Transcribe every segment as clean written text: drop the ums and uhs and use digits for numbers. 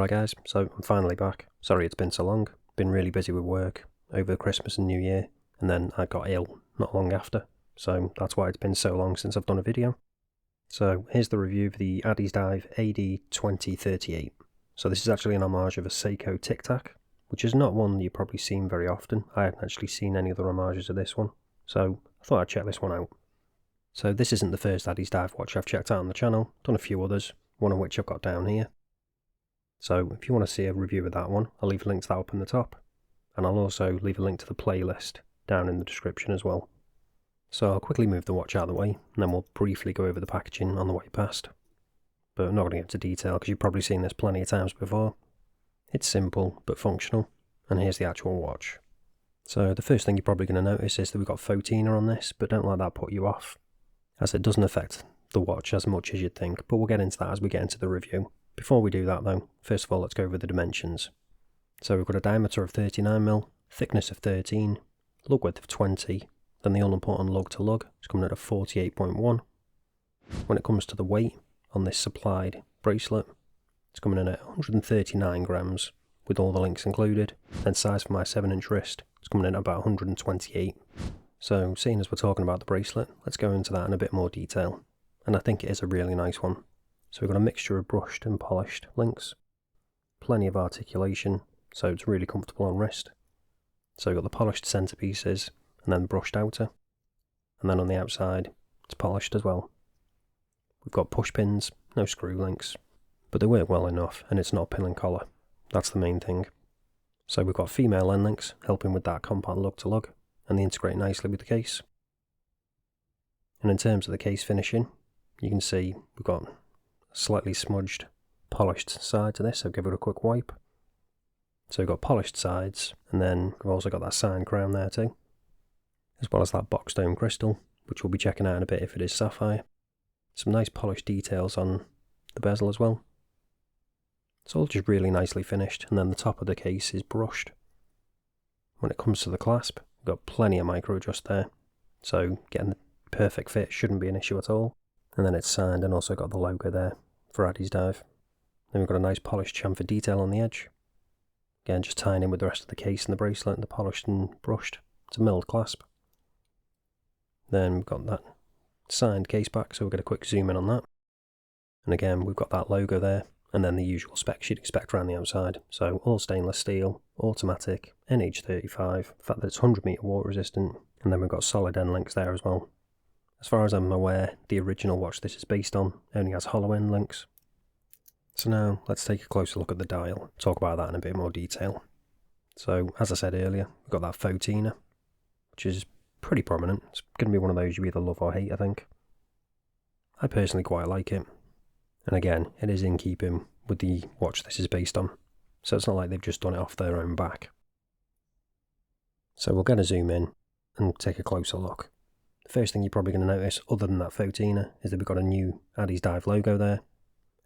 Alright guys, so I'm finally back. Sorry it's been so long. Been really busy with work over Christmas and New Year, and then I got ill not long after, so that's why it's been so long since I've done a video. So here's the review of the Addiesdive AD2038. So this is actually an homage of a Seiko TicTac, which is not one you've probably seen very often. I haven't actually seen any other homages of this one, so I thought I'd check this one out. So this isn't the first Addiesdive watch I've checked out on the channel, done a few others, one of which I've got down here. So if you want to see a review of that one, I'll leave a link to that up in the top, and I'll also leave a link to the playlist down in the description as well. So I'll quickly move the watch out of the way, and then we'll briefly go over the packaging on the way past. But I'm not going to get into detail because you've probably seen this plenty of times before. It's simple but functional, and here's the actual watch. So the first thing you're probably going to notice is that we've got Photina on this, but don't let that put you off, as it doesn't affect the watch as much as you'd think, but we'll get into that as we get into the review. Before we do that though, first of all let's go over the dimensions. So we've got a diameter of 39mm, thickness of 13, lug width of 20, then the all-important lug to lug is coming at a 48.1. When it comes to the weight on this supplied bracelet, it's coming in at 139 grams with all the links included, then size for my 7-inch wrist, it's coming in at about 128. So seeing as we're talking about the bracelet, let's go into that in a bit more detail, and I think it is a really nice one. So we've got a mixture of brushed and polished links, plenty of articulation, so it's really comfortable on wrist. So we've got the polished centerpieces, and then brushed outer, and then on the outside, it's polished as well. We've got push pins, no screw links, but they work well enough, and it's not pill and collar. That's the main thing. So we've got female end links, helping with that compact lug to lug, and they integrate nicely with the case. And in terms of the case finishing, you can see we've got slightly smudged, polished side to this, so give it a quick wipe. So we've got polished sides, and then we've also got that signed crown there too, as well as that box dome crystal, which we'll be checking out in a bit if it is sapphire. Some nice polished details on the bezel as well. It's all just really nicely finished, and then the top of the case is brushed. When it comes to the clasp, we've got plenty of micro adjust there, so getting the perfect fit shouldn't be an issue at all. And then it's signed and also got the logo there for Addiesdive. Then we've got a nice polished chamfer detail on the edge. Again, just tying in with the rest of the case and the bracelet, and the polished and brushed. It's a milled clasp. Then we've got that signed case back, so we'll get a quick zoom in on that. And again, we've got that logo there, and then the usual specs you'd expect around the outside. So all stainless steel, automatic, NH35, the fact that it's 100 meter water resistant, and then we've got solid end links there as well. As far as I'm aware, the original watch this is based on only has hollow end links. So now let's take a closer look at the dial, talk about that in a bit more detail. So as I said earlier, we've got that Photina, which is pretty prominent. It's going to be one of those you either love or hate, I think. I personally quite like it. And again, it is in keeping with the watch this is based on, so it's not like they've just done it off their own back. So we'll get a zoom in and take a closer look. The first thing you're probably going to notice, other than that Photina, is that we've got a new Addiesdive logo there.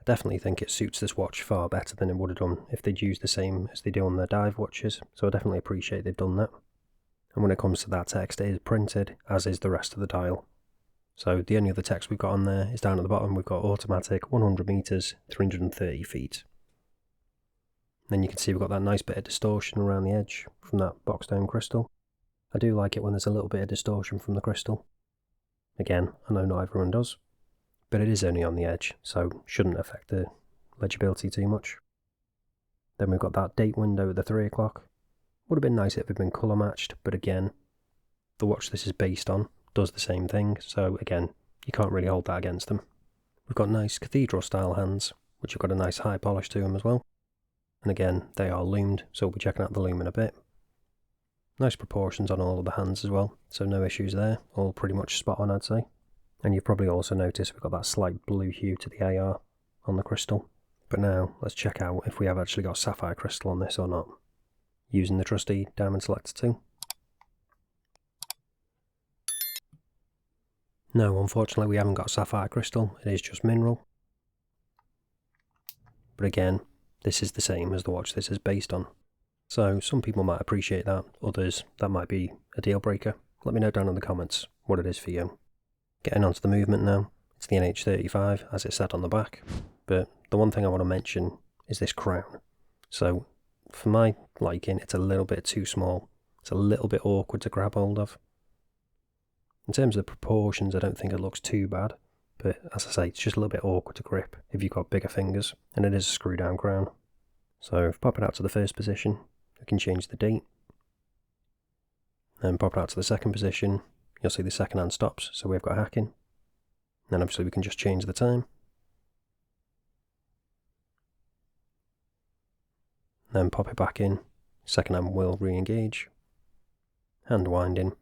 I definitely think it suits this watch far better than it would have done if they'd used the same as they do on their dive watches, so I definitely appreciate they've done that. And when it comes to that text, it is printed, as is the rest of the dial. So the only other text we've got on there is down at the bottom. We've got automatic, 100 meters, 330 feet. Then you can see we've got that nice bit of distortion around the edge from that box dome crystal. I do like it when there's a little bit of distortion from the crystal. Again, I know not everyone does, but it is only on the edge, so shouldn't affect the legibility too much. Then we've got that date window at the 3 o'clock. Would have been nice if it had been colour matched, but again, the watch this is based on does the same thing, so again, you can't really hold that against them. We've got nice cathedral style hands, which have got a nice high polish to them as well. And again, they are lumed, so we'll be checking out the lume in a bit. Nice proportions on all of the hands as well, so no issues there, all pretty much spot on I'd say. And you've probably also noticed we've got that slight blue hue to the AR on the crystal. But now, let's check out if we have actually got sapphire crystal on this or not, using the trusty diamond selector tool. No, unfortunately we haven't got sapphire crystal, it is just mineral. But again, this is the same as the watch this is based on. So some people might appreciate that, others that might be a deal breaker. Let me know down in the comments what it is for you. Getting onto the movement now, It's the NH35 as it said on the back, but the one thing I want to mention is this crown. So for my liking, it's a little bit too small. It's a little bit awkward to grab hold of. In terms of proportions, I don't think it looks too bad, but as I say, it's just a little bit awkward to grip if you've got bigger fingers, and it is a screw down crown. So if I pop it out to the first position, we can change the date. Then pop it out to the second position, you'll see the second hand stops, so we've got hacking. Then obviously we can just change the time. Then pop it back in, second hand will re-engage. Hand winding,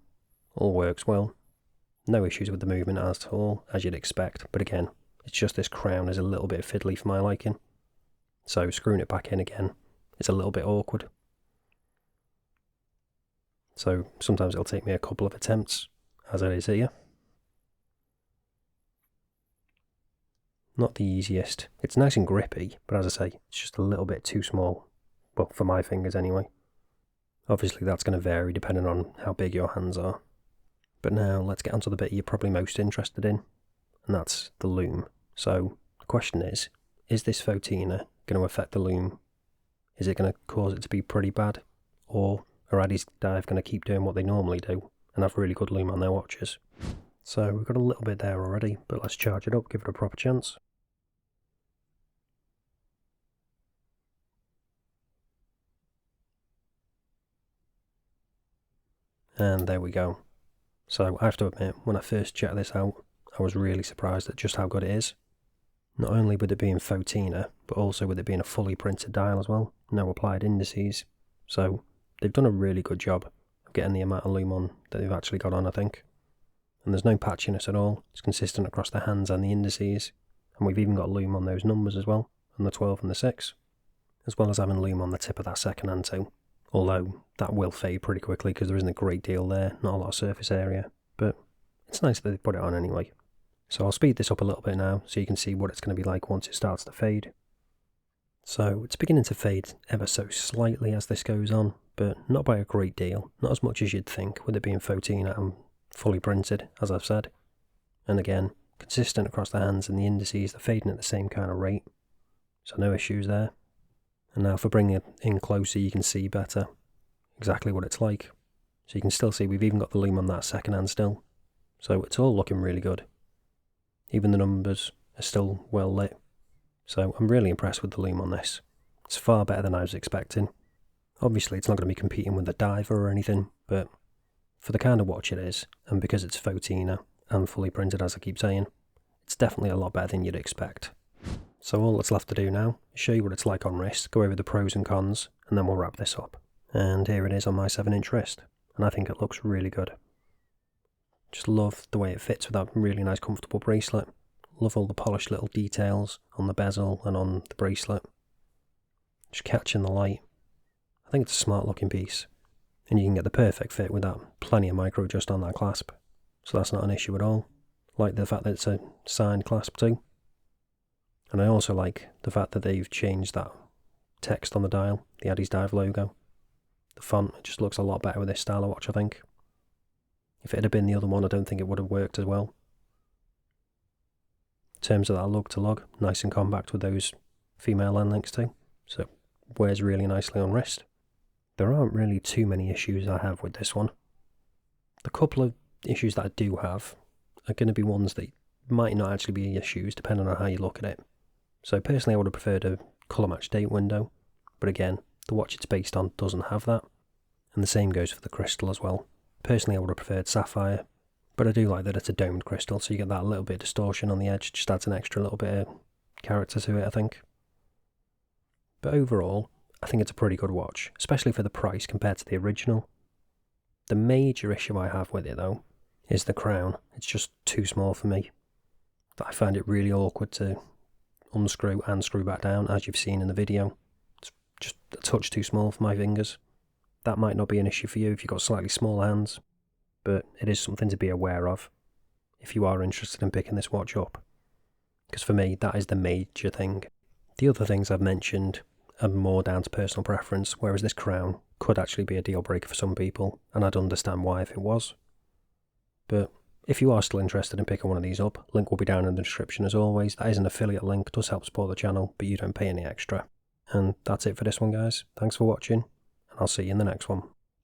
all works well. No issues with the movement at all, as you'd expect, but again, it's just this crown is a little bit fiddly for my liking. So screwing it back in again, it's a little bit awkward. So sometimes it'll take me a couple of attempts, as it is here. Not the easiest. It's nice and grippy, but as I say, it's just a little bit too small. Well, for my fingers anyway. Obviously that's going to vary depending on how big your hands are. But now let's get onto the bit you're probably most interested in, and that's the Lume. So the question is this Fotina going to affect the Lume? Is it going to cause it to be pretty bad? Or are Addiesdive going to keep doing what they normally do and have really good Lume on their watches? So we've got a little bit there already, but let's charge it up, give it a proper chance. And there we go. So I have to admit, when I first checked this out, I was really surprised at just how good it is. Not only with it being Fotina, but also with it being a fully printed dial as well, no applied indices. So they've done a really good job of getting the amount of Lume on that they've actually got on, I think. And there's no patchiness at all, it's consistent across the hands and the indices. And we've even got Lume on those numbers as well, on the 12 and the 6. As well as having Lume on the tip of that second hand too. Although that will fade pretty quickly because there isn't a great deal there, not a lot of surface area, but it's nice that they put it on anyway. So I'll speed this up a little bit now so you can see what it's going to be like once it starts to fade. So it's beginning to fade ever so slightly as this goes on, but not by a great deal, not as much as you'd think with it being Fotina and fully printed, as I've said. And again, consistent across the hands and the indices, they're fading at the same kind of rate, so no issues there. And now if I bring it in closer, you can see better exactly what it's like. So you can still see we've even got the Lume on that second hand still. So it's all looking really good. Even the numbers are still well lit. So I'm really impressed with the Lume on this. It's far better than I was expecting. Obviously it's not going to be competing with the Diver or anything, but for the kind of watch it is, and because it's Fotina and fully printed as I keep saying, it's definitely a lot better than you'd expect. So all that's left to do now is show you what it's like on wrist, go over the pros and cons, and then we'll wrap this up. And here it is on my 7-inch wrist, and I think it looks really good. Just love the way it fits with that really nice comfortable bracelet. Love all the polished little details on the bezel and on the bracelet. Just catching the light. I think it's a smart looking piece, and you can get the perfect fit with that. Plenty of micro just on that clasp, so that's not an issue at all. Like the fact that it's a signed clasp too. And I also like the fact that they've changed that text on the dial, the Addiesdive logo. The font, it just looks a lot better with this style of watch, I think. If it had been the other one, I don't think it would have worked as well. In terms of that lug to lug, nice and compact with those female end links too. So it wears really nicely on wrist. There aren't really too many issues I have with this one. The couple of issues that I do have are going to be ones that might not actually be issues depending on how you look at it. So personally I would have preferred a colour match date window, but again, the watch it's based on doesn't have that. And the same goes for the crystal as well. Personally I would have preferred sapphire, but I do like that it's a domed crystal, so you get that little bit of distortion on the edge, just adds an extra little bit of character to it, I think. But overall, I think it's a pretty good watch, especially for the price compared to the original. The major issue I have with it though, is the crown. It's just too small for me. I find it really awkward to unscrew and screw back down, as you've seen in the video. It's just a touch too small for my fingers. That might not be an issue for you if you've got slightly smaller hands, but it is something to be aware of if you are interested in picking this watch up. Because for me, that is the major thing. The other things I've mentioned are more down to personal preference, whereas this crown could actually be a deal breaker for some people, and I'd understand why if it was. But if you are still interested in picking one of these up, link will be down in the description as always. That is an affiliate link, does help support the channel, but you don't pay any extra. And that's it for this one, guys. Thanks for watching, and I'll see you in the next one.